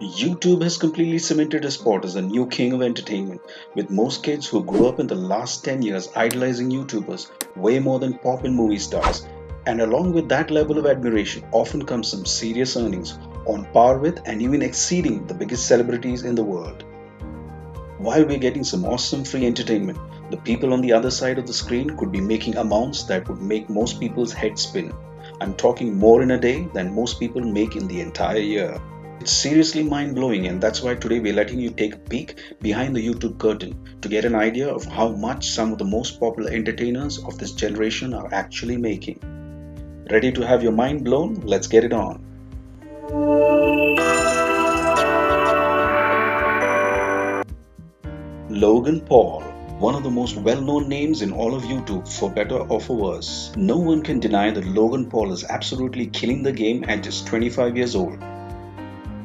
YouTube has completely cemented his spot as the new king of entertainment, with most kids who grew up in the last 10 years idolizing YouTubers way more than pop and movie stars. And along with that level of admiration often comes some serious earnings, on par with and even exceeding the biggest celebrities in the world. While we're getting some awesome free entertainment, the people on the other side of the screen could be making amounts that would make most people's heads spin. I'm talking more in a day than most people make in the entire year. It's seriously mind blowing, and that's why today we're letting you take a peek behind the YouTube curtain to get an idea of how much some of the most popular entertainers of this generation are actually making. Ready to have your mind blown? Let's get it on. Logan Paul, one of the most well-known names in all of YouTube, for better or for worse. No one can deny that Logan Paul is absolutely killing the game at just 25 years old.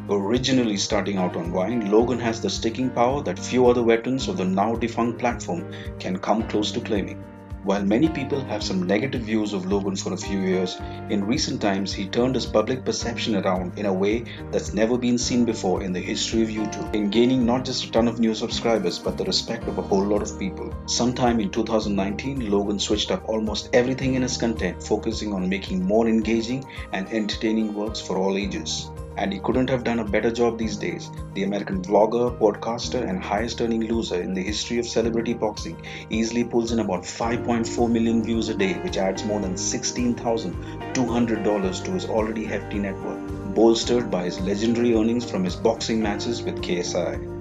Originally starting out on Vine, Logan has the sticking power that few other veterans of the now defunct platform can come close to claiming. While many people have some negative views of Logan for a few years, in recent times he turned his public perception around in a way that's never been seen before in the history of YouTube, in gaining not just a ton of new subscribers but the respect of a whole lot of people. Sometime in 2019, Logan switched up almost everything in his content, focusing on making more engaging and entertaining works for all ages. And he couldn't have done a better job these days. The American vlogger, podcaster, and highest earning loser in the history of celebrity boxing easily pulls in about 5.4 million views a day, which adds more than $16,200 to his already hefty net worth, bolstered by his legendary earnings from his boxing matches with KSI.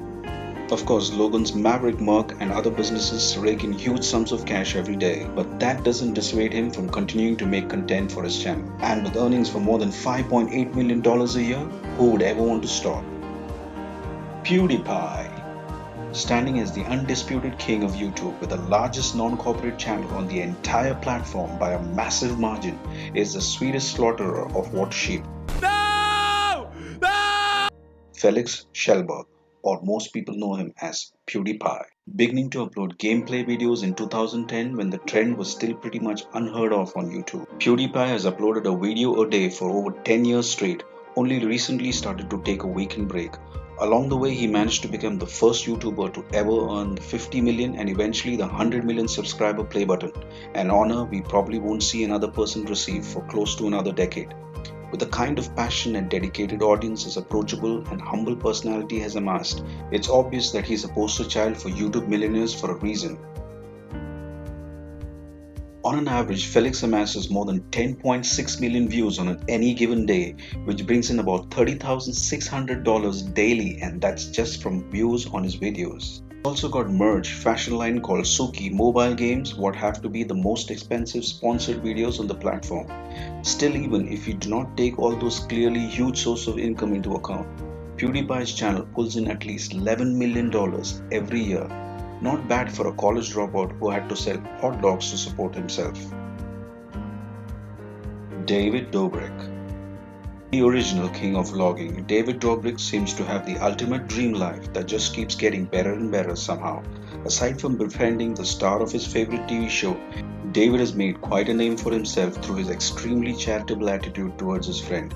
Of course, Logan's Maverick Merc and other businesses rake in huge sums of cash every day, but that doesn't dissuade him from continuing to make content for his channel. And with earnings for more than $5.8 million a year, who would ever want to stop? PewDiePie. Standing as the undisputed king of YouTube with the largest non-corporate channel on the entire platform by a massive margin, is the sweetest slaughterer of what sheep. No! No! Felix Schellberg, or most people know him as PewDiePie, beginning to upload gameplay videos in 2010 when the trend was still pretty much unheard of on YouTube. PewDiePie has uploaded a video a day for over 10 years straight, only recently started to take a weekend break. Along the way, he managed to become the first YouTuber to ever earn the 50 million and eventually the 100 million subscriber play button, an honor we probably won't see another person receive for close to another decade. With the kind of passion and dedicated audience his approachable and humble personality has amassed, it's obvious that he's a poster child for YouTube millionaires for a reason. On an average, Felix amasses more than 10.6 million views on any given day, which brings in about $30,600 daily, and that's just from views on his videos. Also got merch, fashion line called Suki, mobile games, what have to be the most expensive sponsored videos on the platform. Still, even if you do not take all those clearly huge sources of income into account, PewDiePie's channel pulls in at least $11 million every year. Not bad for a college dropout who had to sell hot dogs to support himself. David Dobrik. The original king of vlogging, David Dobrik seems to have the ultimate dream life that just keeps getting better and better somehow. Aside from befriending the star of his favorite TV show, David has made quite a name for himself through his extremely charitable attitude towards his friend,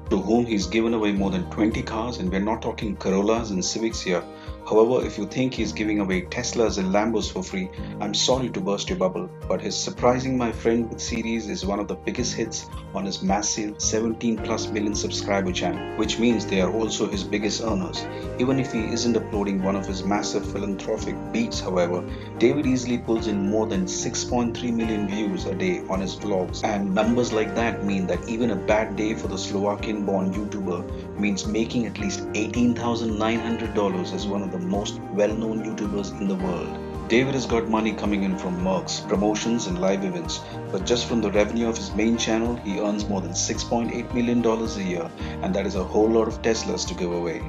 to whom he's given away more than 20 cars, and we're not talking Corollas and Civics here. However, if you think he's giving away Teslas and Lambos for free, I'm sorry to burst your bubble, but his Surprising My Friend with series is one of the biggest hits on his massive 17 plus million subscriber channel, which means they are also his biggest earners. Even if he isn't uploading one of his massive philanthropic beats, however, David easily pulls in more than 6.3 million views a day on his vlogs, and numbers like that mean that even a bad day for the Slovakian-born YouTuber means making at least $18,900 as one of the most well-known YouTubers in the world. David has got money coming in from mercs, promotions and live events, but just from the revenue of his main channel, he earns more than $6.8 million a year, and that is a whole lot of Teslas to give away.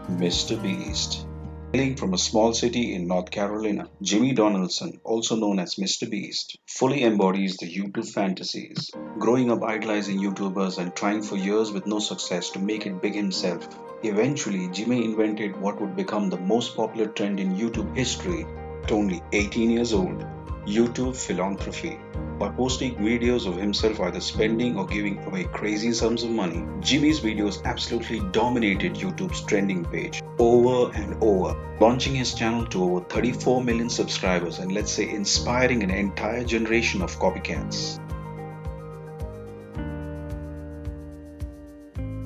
MrBeast. Hailing from a small city in North Carolina, Jimmy Donaldson, also known as MrBeast, fully embodies the YouTube fantasies. Growing up idolizing YouTubers and trying for years with no success to make it big himself, eventually Jimmy invented what would become the most popular trend in YouTube history at only 18 years old. YouTube philanthropy. By posting videos of himself either spending or giving away crazy sums of money, Jimmy's videos absolutely dominated YouTube's trending page over and over, launching his channel to over 34 million subscribers and, let's say, inspiring an entire generation of copycats.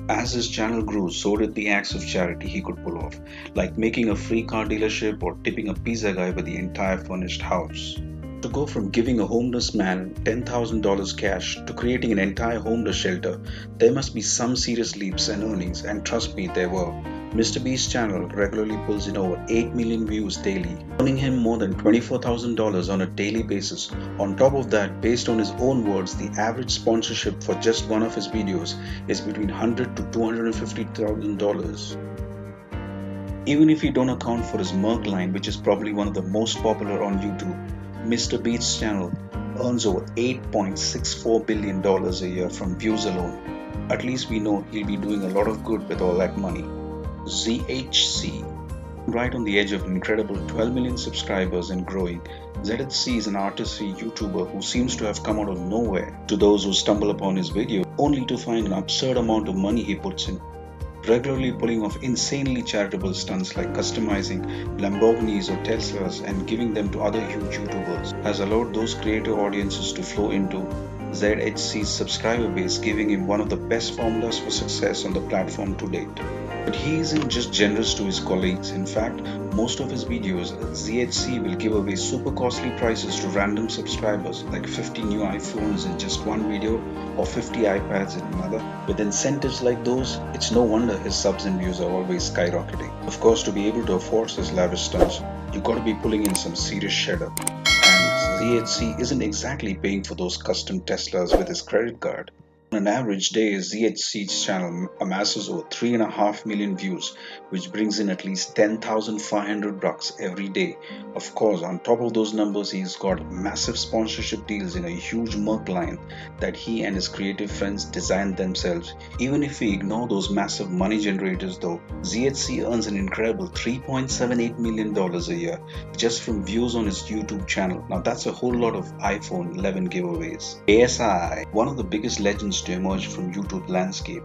As his channel grew, so did the acts of charity he could pull off, like making a free car dealership or tipping a pizza guy with the entire furnished house. To go from giving a homeless man $10,000 cash to creating an entire homeless shelter, there must be some serious leaps and earnings, and trust me, there were. MrBeast's channel regularly pulls in over 8 million views daily, earning him more than $24,000 on a daily basis. On top of that, based on his own words, the average sponsorship for just one of his videos is between $100,000 to $250,000. Even if you don't account for his Merc line, which is probably one of the most popular on YouTube, MrBeast's channel earns over $8.64 billion a year from views alone. At least we know he'll be doing a lot of good with all that money. ZHC. Right on the edge of an incredible 12 million subscribers and growing, ZHC is an artsy YouTuber who seems to have come out of nowhere to those who stumble upon his video only to find an absurd amount of money he puts in. Regularly pulling off insanely charitable stunts like customizing Lamborghinis or Teslas and giving them to other huge YouTubers has allowed those creator audiences to flow into ZHC's subscriber base, giving him one of the best formulas for success on the platform to date. But he isn't just generous to his colleagues. In fact, most of his videos, ZHC will give away super costly prices to random subscribers, like 50 new iPhones in just one video or 50 iPads in another. With incentives like those, it's no wonder his subs and views are always skyrocketing. Of course, to be able to afford such lavish stunts, you gotta be pulling in some serious cheddar. And ZHC isn't exactly paying for those custom Teslas with his credit card. On an average day, ZHC's channel amasses over 3.5 million views, which brings in at least $10,500 every day. Of course, on top of those numbers, he's got massive sponsorship deals in a huge Merc line that he and his creative friends designed themselves. Even if we ignore those massive money generators though, ZHC earns an incredible $3.78 million a year just from views on his YouTube channel. Now that's a whole lot of iPhone 11 giveaways. KSI, one of the biggest legends to emerge from YouTube landscape,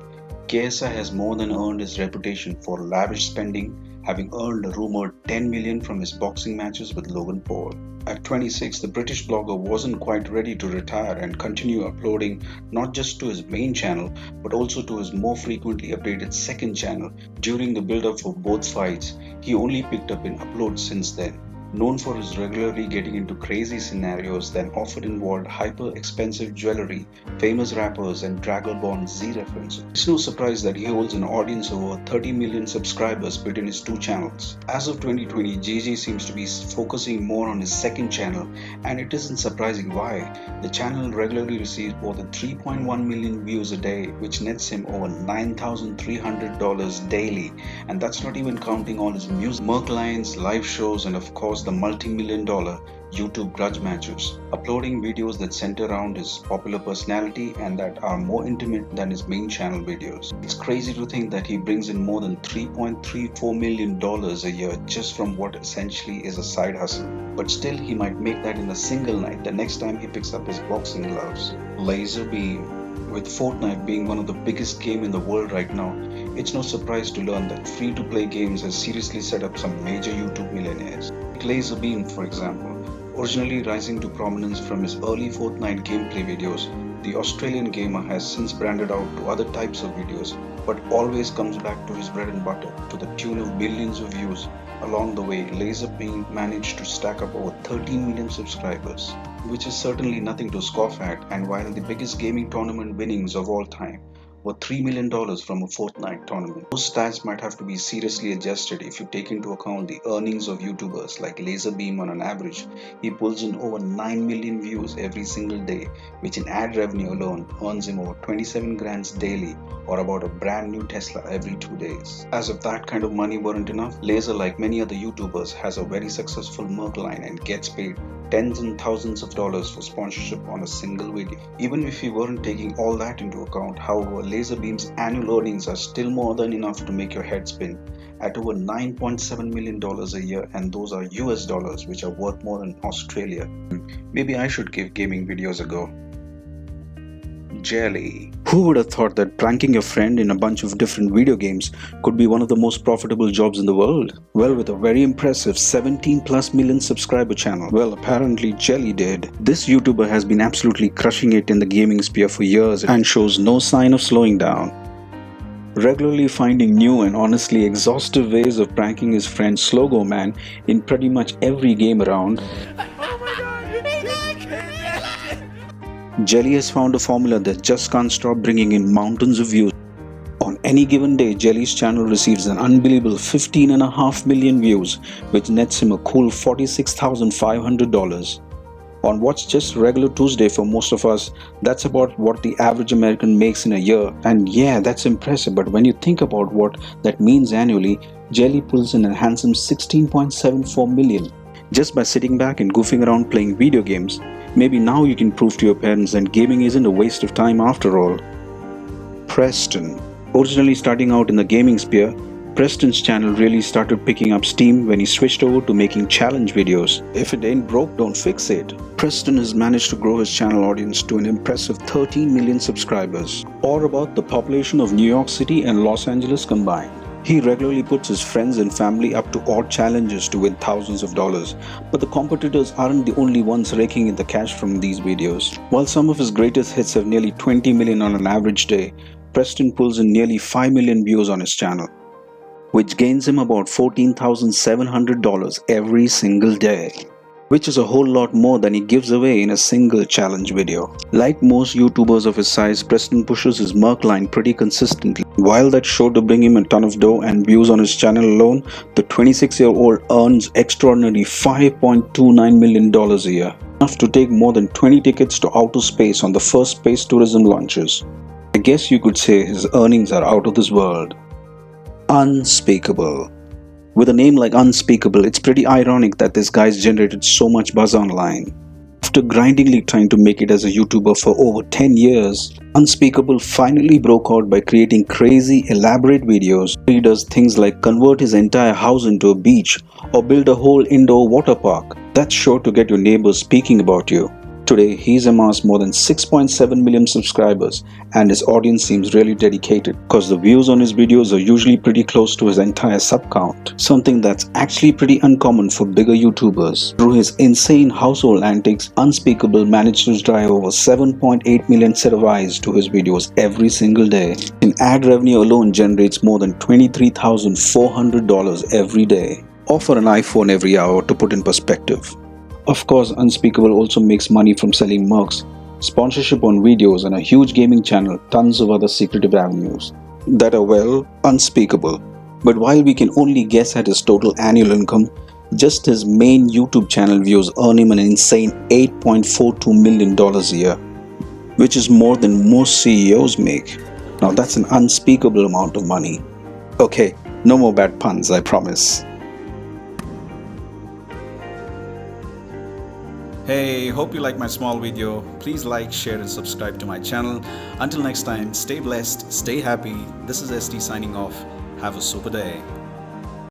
KSI has more than earned his reputation for lavish spending, having earned a rumored $10 million from his boxing matches with Logan Paul. At 26, the British blogger wasn't quite ready to retire and continue uploading not just to his main channel but also to his more frequently updated second channel. During the build-up for both fights, he only picked up in uploads since then. Known for his regularly getting into crazy scenarios that often involved hyper-expensive jewelry, famous rappers, and Dragon Z references. It's no surprise that he holds an audience of over 30 million subscribers between his two channels. As of 2020, JJ seems to be focusing more on his second channel, and it isn't surprising why. The channel regularly receives more than 3.1 million views a day, which nets him over $9,300 daily, and that's not even counting all his music, Merc lines, live shows, and of course the multi-million-dollar YouTube grudge matches, uploading videos that center around his popular personality and that are more intimate than his main channel videos. It's crazy to think that he brings in more than $3.34 million a year just from what essentially is a side hustle. But still, he might make that in a single night the next time he picks up his boxing gloves. LazarBeam. With Fortnite being one of the biggest games in the world right now, it's no surprise to learn that free-to-play games has seriously set up some major YouTube millionaires. Like LazarBeam, for example. Originally rising to prominence from his early Fortnite gameplay videos, the Australian gamer has since branded out to other types of videos, but always comes back to his bread and butter, to the tune of millions of views. Along the way, LazarBeam managed to stack up over 13 million subscribers, which is certainly nothing to scoff at, and while the biggest gaming tournament winnings of all time were $3 million from a Fortnite tournament. Those stats might have to be seriously adjusted if you take into account the earnings of YouTubers like LazarBeam. On an average, he pulls in over 9 million views every single day, which in ad revenue alone earns him over 27 grand daily, or about a brand new Tesla every 2 days. As if that kind of money weren't enough, Lazer, like many other YouTubers, has a very successful Merc line and gets paid tens and thousands of dollars for sponsorship on a single video. Even if we weren't taking all that into account, however, LazarBeam's annual earnings are still more than enough to make your head spin, at over $9.7 million a year, and those are US dollars, which are worth more than Australia. Maybe I should give gaming videos a go. Jelly. Who would have thought that pranking your friend in a bunch of different video games could be one of the most profitable jobs in the world? Well, with a very impressive 17 plus million subscriber channel. Well, apparently Jelly did. This YouTuber has been absolutely crushing it in the gaming sphere for years and shows no sign of slowing down. Regularly finding new and honestly exhaustive ways of pranking his friend Slogo Man in pretty much every game around. Jelly has found a formula that just can't stop bringing in mountains of views. On any given day, Jelly's channel receives an unbelievable 15.5 million views, which nets him a cool $46,500. On what's just regular Tuesday for most of us, that's about what the average American makes in a year. And yeah, that's impressive, but when you think about what that means annually, Jelly pulls in a handsome 16.74 million. Just by sitting back and goofing around playing video games. Maybe now you can prove to your parents that gaming isn't a waste of time after all. Preston. Originally starting out in the gaming sphere, Preston's channel really started picking up steam when he switched over to making challenge videos. If it ain't broke, don't fix it. Preston has managed to grow his channel audience to an impressive 13 million subscribers, or about the population of New York City and Los Angeles combined. He regularly puts his friends and family up to odd challenges to win thousands of dollars, but the competitors aren't the only ones raking in the cash from these videos. While some of his greatest hits have nearly 20 million on an average day, Preston pulls in nearly 5 million views on his channel, which gains him about $14,700 every single day, which is a whole lot more than he gives away in a single challenge video. Like most YouTubers of his size, Preston pushes his Merc line pretty consistently. While that's sure to bring him a ton of dough and views on his channel alone, the 26-year-old earns extraordinary $5.29 million a year, enough to take more than 20 tickets to outer space on the first space tourism launches. I guess you could say his earnings are out of this world. Unspeakable. With a name like Unspeakable, it's pretty ironic that this guy's generated so much buzz online. After grindingly trying to make it as a YouTuber for over 10 years, Unspeakable finally broke out by creating crazy, elaborate videos. He does things like convert his entire house into a beach or build a whole indoor water park. That's sure to get your neighbors speaking about you. Today, he's amassed more than 6.7 million subscribers, and his audience seems really dedicated because the views on his videos are usually pretty close to his entire sub count, something that's actually pretty uncommon for bigger YouTubers. Through his insane household antics, Unspeakable managed to drive over 7.8 million set of eyes to his videos every single day. And ad revenue alone generates more than $23,400 every day, or for an iPhone every hour, to put in perspective. Of course, Unspeakable also makes money from selling mercs, sponsorship on videos, and a huge gaming channel, tons of other secretive avenues that are, well, unspeakable. But while we can only guess at his total annual income, just his main YouTube channel views earn him an insane $8.42 million a year, which is more than most CEOs make. Now that's an unspeakable amount of money. Okay, no more bad puns, I promise. Hey, hope you like my small video. Please like, share and subscribe to my channel. Until next time, stay blessed, stay happy. This is ST signing off. Have a super day.